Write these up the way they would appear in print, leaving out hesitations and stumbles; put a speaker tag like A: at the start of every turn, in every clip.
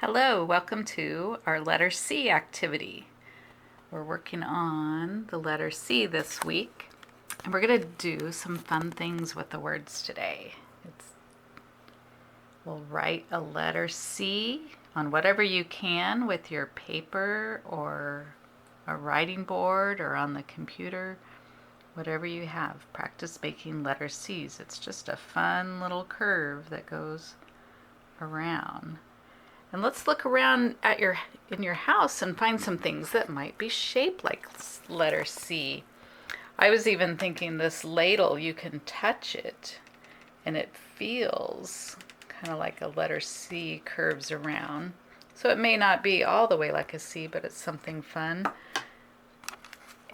A: Hello, welcome to our letter C activity. We're working on the letter C this week, and we're going to do some fun things with the words today. We'll write a letter C on whatever you can with your paper or a writing board or on the computer, whatever you have. Practice making letter C's. It's just a fun little curve that goes around. And let's look around at in your house and find some things that might be shaped like letter C. I was even thinking this ladle, you can touch it and it feels kind of like a letter C curves around. So it may not be all the way like a C, but it's something fun.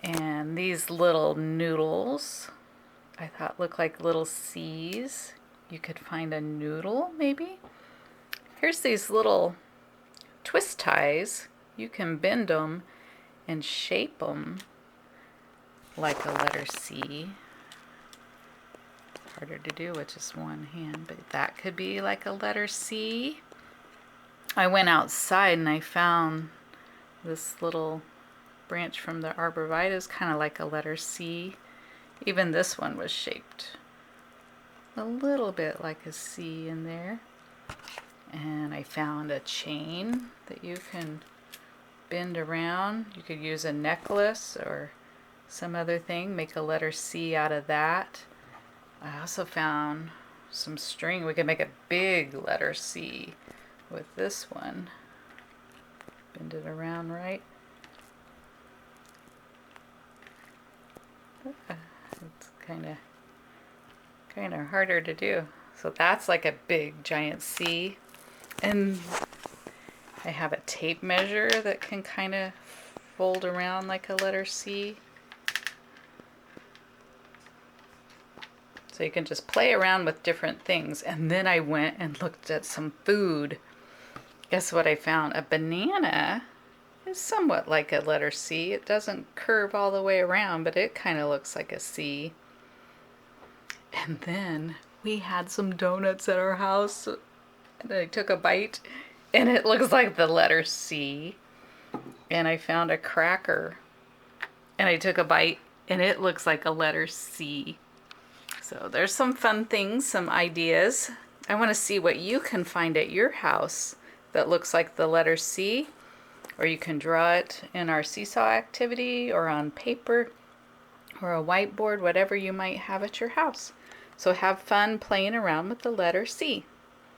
A: And these little noodles, I thought look like little C's. You could find a noodle maybe. Here's these little twist ties. You can bend them and shape them like a letter C. Harder to do with just one hand, but that could be like a letter C. I went outside and I found this little branch from the arborvitae, kind of like a letter C. Even this one was shaped a little bit like a C in there. And I found a chain that you can bend around. You could use a necklace or some other thing, make a letter C out of that. I also found some string. We could make a big letter C with this one. Bend it around right. It's kind of harder to do. So that's like a big giant C. And I have a tape measure that can kind of fold around like a letter C. So you can just play around with different things. And then I went and looked at some food. Guess what I found? A banana is somewhat like a letter C. It doesn't curve all the way around, but it kind of looks like a C. And then we had some donuts at our house. And I took a bite and it looks like the letter C. And I found a cracker and I took a bite and it looks like a letter C. So there's some fun things, some ideas. I want to see what you can find at your house that looks like the letter C, or you can draw it in our seesaw activity or on paper or a whiteboard, whatever you might have at your house. So have fun playing around with the letter C.